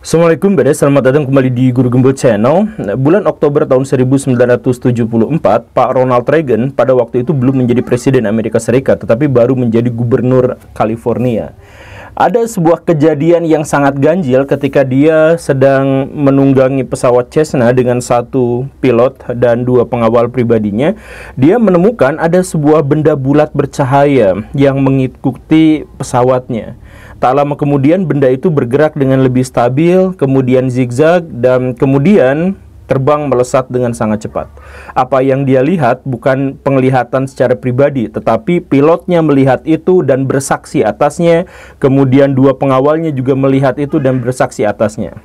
Assalamualaikum Bede, selamat datang kembali di Guru Gembel Channel. Bulan Oktober tahun 1974, Pak Ronald Reagan pada waktu itu belum menjadi Presiden Amerika Serikat, tetapi baru menjadi Gubernur California. Ada sebuah kejadian yang sangat ganjil ketika dia sedang menunggangi pesawat Cessna dengan satu pilot dan dua pengawal pribadinya. Dia menemukan ada sebuah benda bulat bercahaya yang mengikuti pesawatnya. Tak lama kemudian benda itu bergerak dengan lebih stabil, kemudian zigzag, dan kemudian terbang melesat dengan sangat cepat. Apa yang dia lihat bukan penglihatan secara pribadi, tetapi pilotnya melihat itu dan bersaksi atasnya, kemudian dua pengawalnya juga melihat itu dan bersaksi atasnya.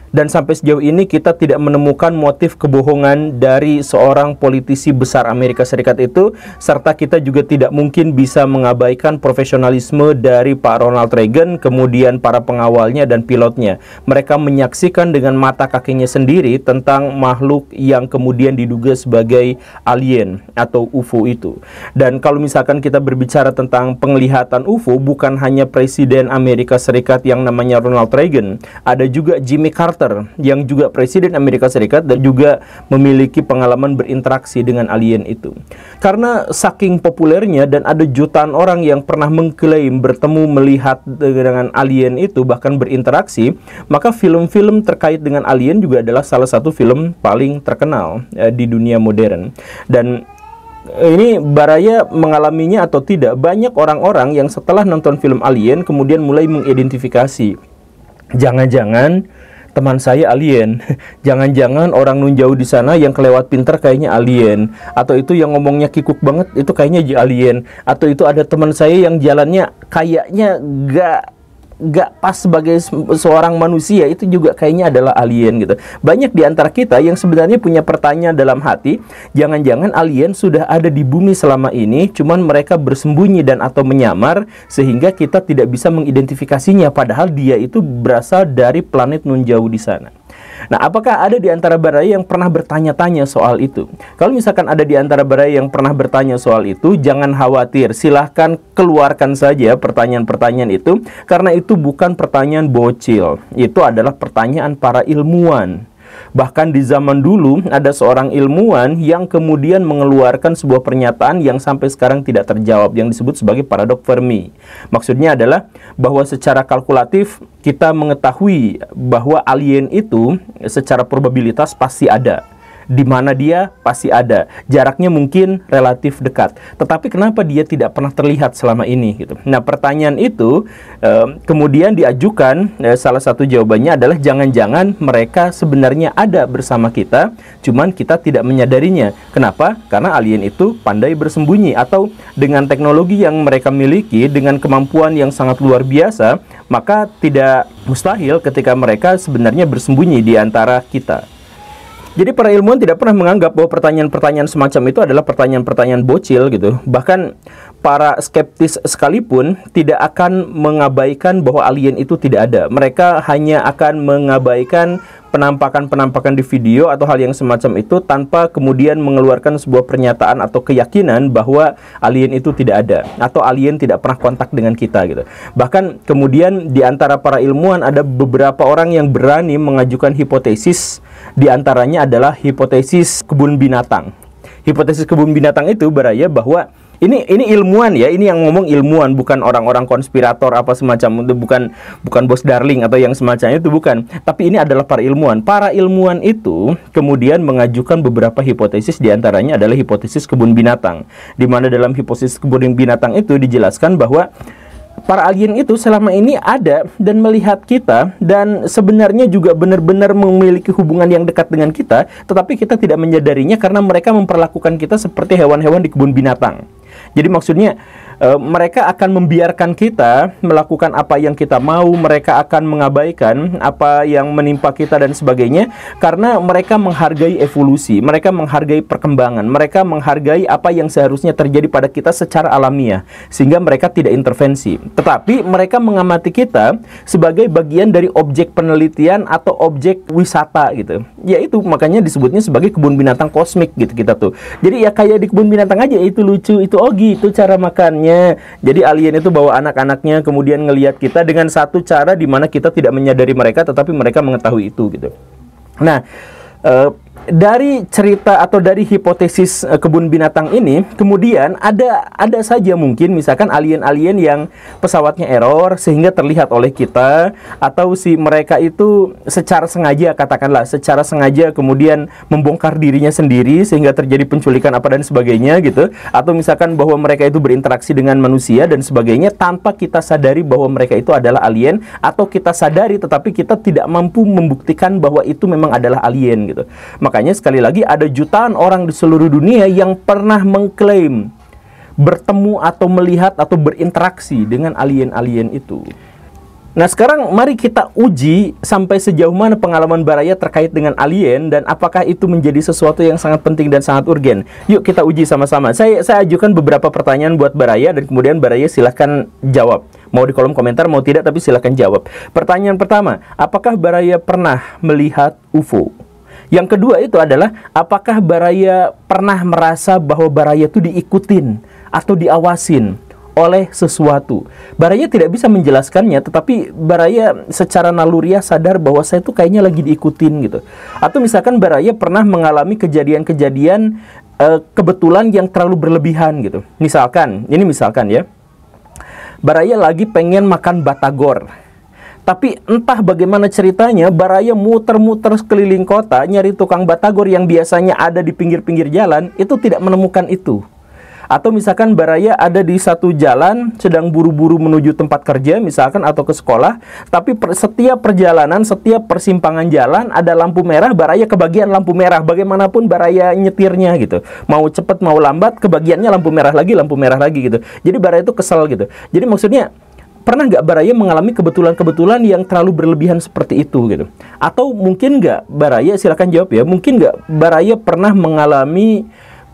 Dan sampai sejauh ini kita tidak menemukan motif kebohongan dari seorang politisi besar Amerika Serikat itu, serta kita juga tidak mungkin bisa mengabaikan profesionalisme dari Pak Ronald Reagan, kemudian para pengawalnya dan pilotnya. Mereka menyaksikan dengan mata kakinya sendiri tentang makhluk yang kemudian diduga sebagai alien atau UFO itu. Dan kalau misalkan kita berbicara tentang penglihatan UFO, bukan hanya Presiden Amerika Serikat yang namanya Ronald Reagan, ada juga Jimmy Carter yang juga Presiden Amerika Serikat dan juga memiliki pengalaman berinteraksi dengan alien itu. Karena saking populernya dan ada jutaan orang yang pernah mengklaim bertemu melihat dengan alien itu, bahkan berinteraksi, maka film-film terkait dengan alien juga adalah salah satu film paling terkenal di dunia modern. Dan ini Baraya mengalaminya atau tidak, banyak orang-orang yang setelah nonton film Alien kemudian mulai mengidentifikasi, jangan-jangan teman saya alien, jangan-jangan orang nun jauh di sana yang kelewat pinter kayaknya alien, atau itu yang ngomongnya kikuk banget itu kayaknya alien, atau itu ada teman saya yang jalannya kayaknya gak pas sebagai seorang manusia, itu juga kayaknya adalah alien gitu. Banyak di antara kita yang sebenarnya punya pertanyaan dalam hati, jangan-jangan alien sudah ada di bumi selama ini, cuman mereka bersembunyi dan atau menyamar sehingga kita tidak bisa mengidentifikasinya, padahal dia itu berasal dari planet nun jauh di sana. Nah, apakah ada di antara Baraya yang pernah bertanya-tanya soal itu? Kalau misalkan ada di antara Baraya yang pernah bertanya soal itu, jangan khawatir, silahkan keluarkan saja pertanyaan-pertanyaan itu, karena itu bukan pertanyaan bocil, itu adalah pertanyaan para ilmuwan. Bahkan di zaman dulu ada seorang ilmuwan yang kemudian mengeluarkan sebuah pernyataan yang sampai sekarang tidak terjawab, yang disebut sebagai paradok Fermi. Maksudnya adalah bahwa secara kalkulatif kita mengetahui bahwa alien itu secara probabilitas pasti ada. Di mana dia pasti ada, jaraknya mungkin relatif dekat, tetapi kenapa dia tidak pernah terlihat selama ini gitu. Nah, pertanyaan itu kemudian diajukan, salah satu jawabannya adalah jangan-jangan mereka sebenarnya ada bersama kita, cuman kita tidak menyadarinya. Kenapa? Karena alien itu pandai bersembunyi, atau dengan teknologi yang mereka miliki, dengan kemampuan yang sangat luar biasa, maka tidak mustahil ketika mereka sebenarnya bersembunyi di antara kita. Jadi para ilmuwan tidak pernah menganggap bahwa pertanyaan-pertanyaan semacam itu adalah pertanyaan-pertanyaan bocil gitu. Bahkan para skeptis sekalipun tidak akan mengabaikan bahwa alien itu tidak ada. Mereka hanya akan mengabaikan penampakan-penampakan di video atau hal yang semacam itu tanpa kemudian mengeluarkan sebuah pernyataan atau keyakinan bahwa alien itu tidak ada atau alien tidak pernah kontak dengan kita gitu. Bahkan kemudian di antara para ilmuwan ada beberapa orang yang berani mengajukan hipotesis, di antaranya adalah hipotesis kebun binatang. Hipotesis kebun binatang itu Baraya bahwa ini ilmuwan ya, ini yang ngomong ilmuwan, bukan orang-orang konspirator apa semacam itu, bukan Bos Darling atau yang semacam itu, bukan. Tapi ini adalah para ilmuwan. Para ilmuwan itu kemudian mengajukan beberapa hipotesis, diantaranya adalah hipotesis kebun binatang, di mana dalam hipotesis kebun binatang itu dijelaskan bahwa para alien itu selama ini ada dan melihat kita, dan sebenarnya juga benar-benar memiliki hubungan yang dekat dengan kita, tetapi kita tidak menyadarinya karena mereka memperlakukan kita seperti hewan-hewan di kebun binatang. Jadi maksudnya mereka akan membiarkan kita melakukan apa yang kita mau, mereka akan mengabaikan apa yang menimpa kita dan sebagainya, karena mereka menghargai evolusi, mereka menghargai perkembangan, mereka menghargai apa yang seharusnya terjadi pada kita secara alamiah, sehingga mereka tidak intervensi. Tetapi mereka mengamati kita sebagai bagian dari objek penelitian atau objek wisata gitu. Yaitu makanya disebutnya sebagai kebun binatang kosmik gitu kita tuh. Jadi ya kayak di kebun binatang aja, itu lucu, itu ogi begitu cara makannya. Jadi alien itu bawa anak-anaknya kemudian ngelihat kita dengan satu cara di mana kita tidak menyadari mereka, tetapi mereka mengetahui itu gitu. Nah, dari cerita atau dari hipotesis kebun binatang ini, kemudian ada saja mungkin misalkan alien-alien yang pesawatnya error sehingga terlihat oleh kita, atau si mereka itu secara sengaja, katakanlah secara sengaja kemudian membongkar dirinya sendiri sehingga terjadi penculikan apa dan sebagainya gitu, atau misalkan bahwa mereka itu berinteraksi dengan manusia dan sebagainya tanpa kita sadari bahwa mereka itu adalah alien, atau kita sadari tetapi kita tidak mampu membuktikan bahwa itu memang adalah alien gitu. Makanya sekali lagi ada jutaan orang di seluruh dunia yang pernah mengklaim bertemu atau melihat atau berinteraksi dengan alien-alien itu. Nah, sekarang mari kita uji sampai sejauh mana pengalaman Baraya terkait dengan alien dan apakah itu menjadi sesuatu yang sangat penting dan sangat urgen. Yuk kita uji sama-sama. Saya ajukan beberapa pertanyaan buat Baraya dan kemudian Baraya silahkan jawab. Mau di kolom komentar, mau tidak, tapi silahkan jawab. Pertanyaan pertama, apakah Baraya pernah melihat UFO? Yang kedua itu adalah, apakah Baraya pernah merasa bahwa Baraya itu diikutin atau diawasin oleh sesuatu? Baraya tidak bisa menjelaskannya, tetapi Baraya secara naluriah sadar bahwa saya tuh kayaknya lagi diikutin gitu. Atau misalkan Baraya pernah mengalami kejadian-kejadian kebetulan yang terlalu berlebihan gitu. Misalkan ya, Baraya lagi pengen makan batagor, tapi entah bagaimana ceritanya Baraya muter-muter sekeliling kota nyari tukang batagor yang biasanya ada di pinggir-pinggir jalan, itu tidak menemukan itu. Atau misalkan Baraya ada di satu jalan sedang buru-buru menuju tempat kerja misalkan atau ke sekolah, tapi setiap perjalanan, setiap persimpangan jalan ada lampu merah, Baraya kebagian lampu merah. Bagaimanapun Baraya nyetirnya gitu, mau cepat mau lambat kebagiannya lampu merah lagi gitu. Jadi Baraya itu kesel gitu. Jadi maksudnya, pernah nggak Baraya mengalami kebetulan-kebetulan yang terlalu berlebihan seperti itu gitu? Atau mungkin nggak Baraya, silakan jawab ya, mungkin nggak Baraya pernah mengalami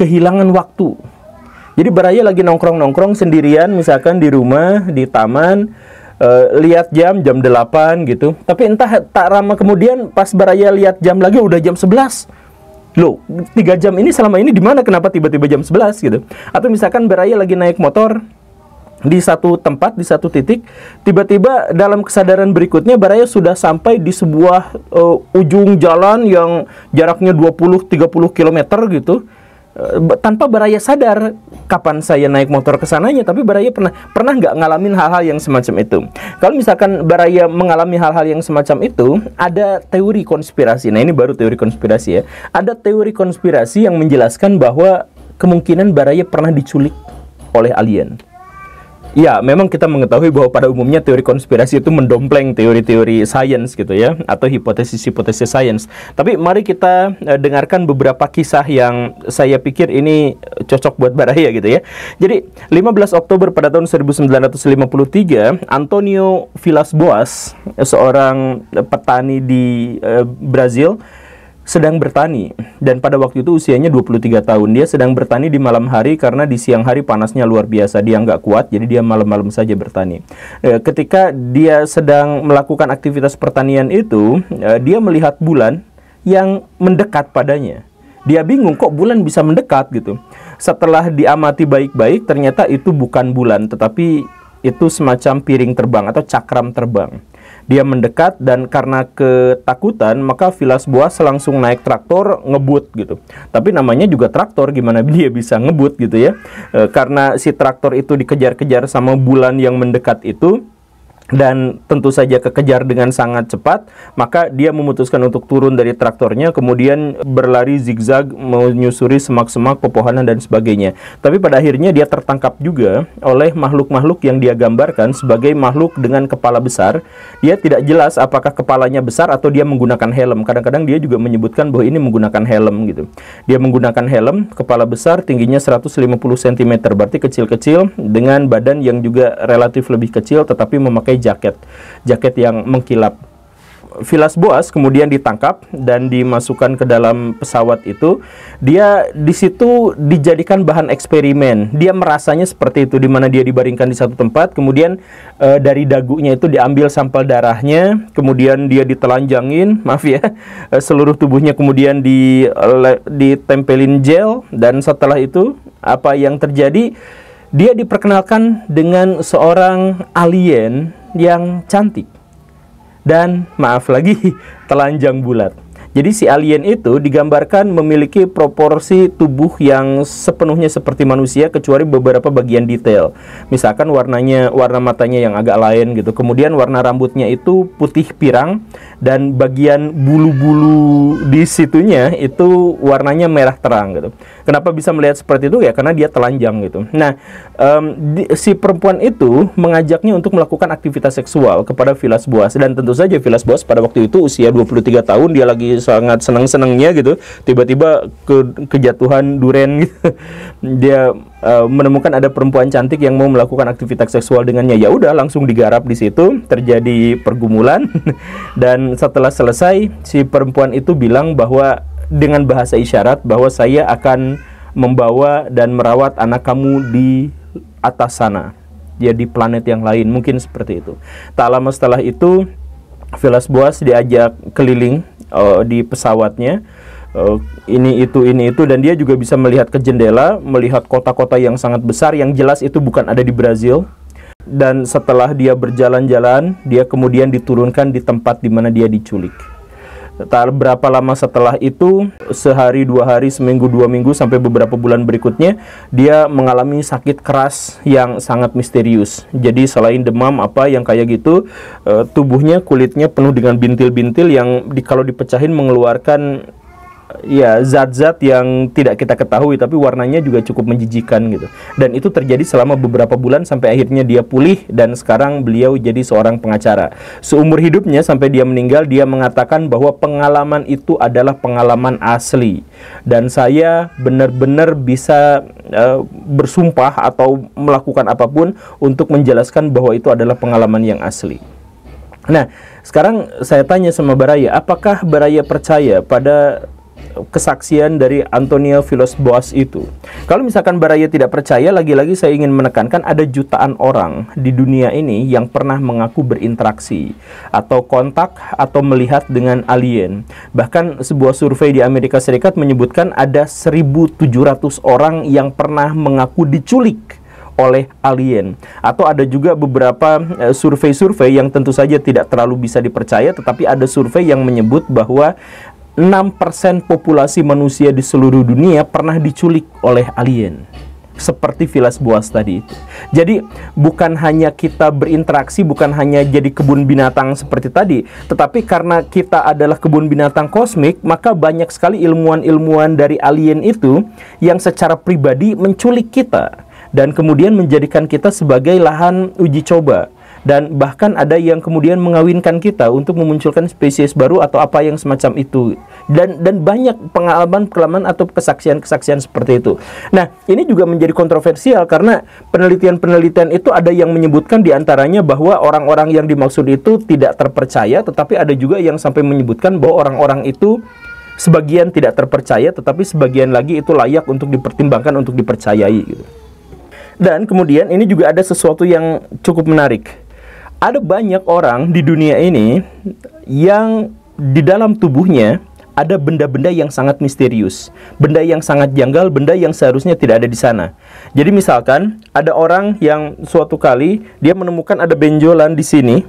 kehilangan waktu? Jadi Baraya lagi nongkrong-nongkrong sendirian misalkan di rumah, di taman, lihat jam 8 gitu. Tapi entah tak lama kemudian pas Baraya lihat jam lagi udah jam 11. Loh, 3 jam ini selama ini di mana? Kenapa tiba-tiba jam 11 gitu? Atau misalkan Baraya lagi naik motor di satu tempat, di satu titik, tiba-tiba dalam kesadaran berikutnya Baraya sudah sampai di sebuah ujung jalan yang jaraknya 20-30 km gitu, tanpa Baraya sadar kapan saya naik motor ke sananya. Tapi Baraya pernah nggak ngalamin hal-hal yang semacam itu? Kalau misalkan Baraya mengalami hal-hal yang semacam itu, ada teori konspirasi. Nah, ini baru teori konspirasi ya. Ada teori konspirasi yang menjelaskan bahwa kemungkinan Baraya pernah diculik oleh alien. Ya, memang kita mengetahui bahwa pada umumnya teori konspirasi itu mendompleng teori-teori sains gitu ya, atau hipotesis-hipotesis sains. Tapi mari kita dengarkan beberapa kisah yang saya pikir ini cocok buat Baraya gitu ya. Jadi, 15 Oktober pada tahun 1953, Antonio Villas-Boas, seorang petani di Brazil, sedang bertani, dan pada waktu itu usianya 23 tahun. Dia sedang bertani di malam hari karena di siang hari panasnya luar biasa, dia nggak kuat, jadi dia malam-malam saja bertani. Ketika dia sedang melakukan aktivitas pertanian itu, dia melihat bulan yang mendekat padanya. Dia bingung, kok bulan bisa mendekat gitu. Setelah diamati baik-baik, ternyata itu bukan bulan, tetapi itu semacam piring terbang atau cakram terbang. Dia mendekat dan karena ketakutan maka Villas-Boas langsung naik traktor ngebut gitu. Tapi namanya juga traktor, gimana dia bisa ngebut gitu ya? Karena si traktor itu dikejar-kejar sama bulan yang mendekat itu, dan tentu saja kekejar dengan sangat cepat, maka dia memutuskan untuk turun dari traktornya, kemudian berlari zigzag menyusuri semak-semak, pepohonan dan sebagainya. Tapi pada akhirnya dia tertangkap juga oleh makhluk-makhluk yang dia gambarkan sebagai makhluk dengan kepala besar. Dia tidak jelas apakah kepalanya besar atau dia menggunakan helm. Kadang-kadang dia juga menyebutkan bahwa ini menggunakan helm gitu. Dia menggunakan helm, kepala besar, tingginya 150 cm, berarti kecil-kecil, dengan badan yang juga relatif lebih kecil tetapi memakai jaket yang mengkilap. Villas-Boas kemudian ditangkap dan dimasukkan ke dalam pesawat itu. Dia di situ dijadikan bahan eksperimen. Dia merasanya seperti itu, di mana dia dibaringkan di satu tempat, kemudian dari dagunya itu diambil sampel darahnya, kemudian dia ditelanjangin, maaf ya, seluruh tubuhnya kemudian ditempelin gel, dan setelah itu apa yang terjadi? Dia diperkenalkan dengan seorang alien yang cantik dan maaf lagi telanjang bulat. Jadi si alien itu digambarkan memiliki proporsi tubuh yang sepenuhnya seperti manusia kecuali beberapa bagian detail. Misalkan warna matanya yang agak lain gitu. Kemudian warna rambutnya itu putih pirang dan bagian bulu-bulu di situnya itu warnanya merah terang gitu. Kenapa bisa melihat seperti itu ya? Karena dia telanjang gitu. Nah, si perempuan itu mengajaknya untuk melakukan aktivitas seksual kepada Vilas Boas, dan tentu saja Vilas Boas pada waktu itu usia 23 tahun, dia lagi sangat senang-senangnya gitu, tiba-tiba kejatuhan duren gitu. Dia menemukan ada perempuan cantik yang mau melakukan aktivitas seksual dengannya. Ya udah, langsung digarap di situ, terjadi pergumulan. Dan setelah selesai, si perempuan itu bilang bahwa dengan bahasa isyarat bahwa saya akan membawa dan merawat anak kamu di atas sana, ya di planet yang lain, mungkin seperti itu. Tak lama setelah itu Vilas Boas diajak keliling di pesawatnya, ini itu, dan dia juga bisa melihat ke jendela, melihat kota-kota yang sangat besar, yang jelas itu bukan ada di Brazil. Dan setelah dia berjalan-jalan, dia kemudian diturunkan di tempat di mana dia diculik. Tak berapa lama setelah itu, sehari, 2 hari, seminggu, 2 minggu, sampai beberapa bulan berikutnya, dia mengalami sakit keras yang sangat misterius. Jadi selain demam apa yang kayak gitu, tubuhnya, kulitnya penuh dengan bintil-bintil yang kalau dipecahin mengeluarkan ya zat-zat yang tidak kita ketahui, tapi warnanya juga cukup menjijikan gitu. Dan itu terjadi selama beberapa bulan sampai akhirnya dia pulih, dan sekarang beliau jadi seorang pengacara. Seumur hidupnya sampai dia meninggal, dia mengatakan bahwa pengalaman itu adalah pengalaman asli, dan saya benar-benar bisa bersumpah atau melakukan apapun untuk menjelaskan bahwa itu adalah pengalaman yang asli. Nah, sekarang saya tanya sama Baraya, apakah Baraya percaya pada kesaksian dari Antonio Vilas Boas itu? Kalau misalkan Baraya tidak percaya, lagi-lagi saya ingin menekankan ada jutaan orang di dunia ini yang pernah mengaku berinteraksi atau kontak atau melihat dengan alien. Bahkan sebuah survei di Amerika Serikat menyebutkan ada 1.700 orang yang pernah mengaku diculik oleh alien. Atau ada juga beberapa survei-survei yang tentu saja tidak terlalu bisa dipercaya, tetapi ada survei yang menyebut bahwa 6% populasi manusia di seluruh dunia pernah diculik oleh alien, seperti Vilas Boas tadi itu. Jadi bukan hanya kita berinteraksi, bukan hanya jadi kebun binatang seperti tadi, tetapi karena kita adalah kebun binatang kosmik, maka banyak sekali ilmuwan-ilmuwan dari alien itu yang secara pribadi menculik kita dan kemudian menjadikan kita sebagai lahan uji coba. Dan bahkan ada yang kemudian mengawinkan kita untuk memunculkan spesies baru atau apa yang semacam itu. Dan banyak pengalaman atau kesaksian-kesaksian seperti itu. Nah, ini juga menjadi kontroversial karena penelitian-penelitian itu ada yang menyebutkan diantaranya bahwa orang-orang yang dimaksud itu tidak terpercaya, tetapi ada juga yang sampai menyebutkan bahwa orang-orang itu sebagian tidak terpercaya, tetapi sebagian lagi itu layak untuk dipertimbangkan untuk dipercayai gitu. Dan kemudian ini juga ada sesuatu yang cukup menarik. Ada banyak orang di dunia ini yang di dalam tubuhnya ada benda-benda yang sangat misterius, benda yang sangat janggal, benda yang seharusnya tidak ada di sana. Jadi misalkan ada orang yang suatu kali dia menemukan ada benjolan di sini,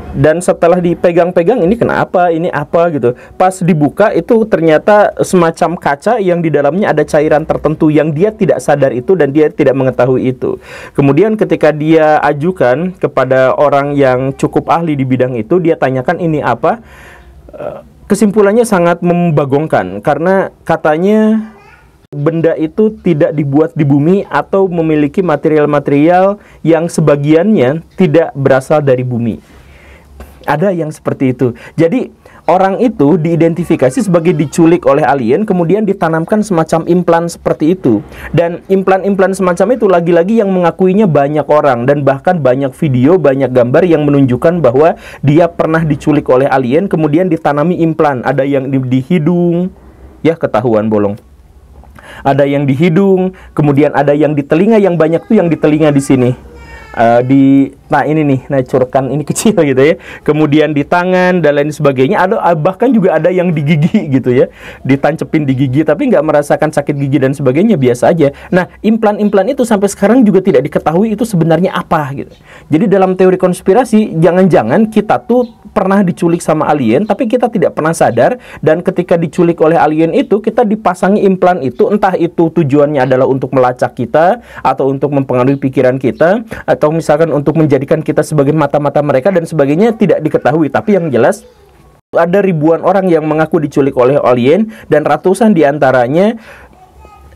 dan setelah dipegang-pegang, ini kenapa, ini apa gitu. Pas dibuka itu ternyata semacam kaca yang di dalamnya ada cairan tertentu yang dia tidak sadar itu dan dia tidak mengetahui itu. Kemudian ketika dia ajukan kepada orang yang cukup ahli di bidang itu, dia tanyakan ini apa, kesimpulannya sangat membagongkan karena katanya benda itu tidak dibuat di bumi atau memiliki material-material yang sebagiannya tidak berasal dari bumi. Ada yang seperti itu. Jadi orang itu diidentifikasi sebagai diculik oleh alien, kemudian ditanamkan semacam implan seperti itu. Dan implan-implan semacam itu lagi-lagi yang mengakuinya banyak orang, dan bahkan banyak video, banyak gambar yang menunjukkan bahwa dia pernah diculik oleh alien, kemudian ditanami implan. Ada yang di hidung, ya ketahuan bolong. Ada yang di hidung, kemudian ada yang di telinga, yang banyak tuh yang di telinga di sini. Di Nah ini nih, nah curkan ini kecil gitu ya. Kemudian di tangan dan lain sebagainya. Ada bahkan juga ada yang di gigi gitu ya, ditancepin di gigi tapi nggak merasakan sakit gigi dan sebagainya, biasa aja. Nah implan-implan itu sampai sekarang juga tidak diketahui itu sebenarnya apa gitu. Jadi dalam teori konspirasi, jangan-jangan kita tuh pernah diculik sama alien tapi kita tidak pernah sadar, dan ketika diculik oleh alien itu kita dipasangi implan itu, entah itu tujuannya adalah untuk melacak kita atau untuk mempengaruhi pikiran kita, atau misalkan untuk menjadikan kita sebagai mata-mata mereka dan sebagainya, tidak diketahui. Tapi yang jelas ada ribuan orang yang mengaku diculik oleh alien, dan ratusan diantaranya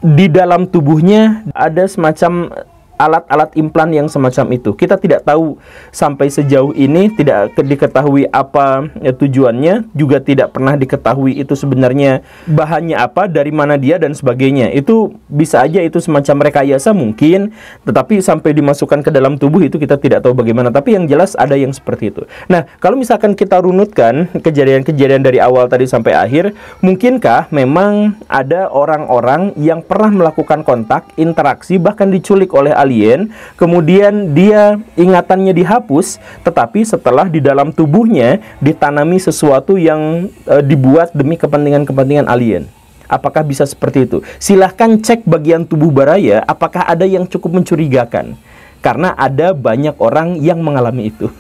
di dalam tubuhnya ada semacam alat-alat implan yang semacam itu. Kita tidak tahu sampai sejauh ini, tidak diketahui apa tujuannya, juga tidak pernah diketahui itu sebenarnya bahannya apa, dari mana dia dan sebagainya. Itu bisa aja itu semacam rekayasa mungkin, tetapi sampai dimasukkan ke dalam tubuh itu kita tidak tahu bagaimana. Tapi yang jelas ada yang seperti itu. Nah, kalau misalkan kita runutkan kejadian-kejadian dari awal tadi sampai akhir, mungkinkah memang ada orang-orang yang pernah melakukan kontak, interaksi, bahkan diculik oleh alien, kemudian dia ingatannya dihapus, tetapi setelah di dalam tubuhnya ditanami sesuatu yang dibuat demi kepentingan-kepentingan alien. Apakah bisa seperti itu? Silahkan cek bagian tubuh Baraya, apakah ada yang cukup mencurigakan? Karena ada banyak orang yang mengalami itu.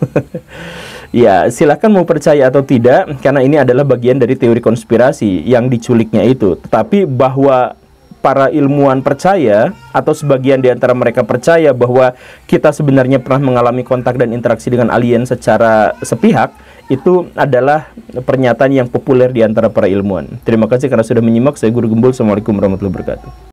Ya, silahkan mau percaya atau tidak, karena ini adalah bagian dari teori konspirasi yang diculiknya itu. Tetapi bahwa para ilmuwan percaya, atau sebagian di antara mereka percaya bahwa kita sebenarnya pernah mengalami kontak dan interaksi dengan alien secara sepihak, itu adalah pernyataan yang populer di antara para ilmuwan. Terima kasih karena sudah menyimak. Saya Guru Gembul. Assalamualaikum warahmatullahi wabarakatuh.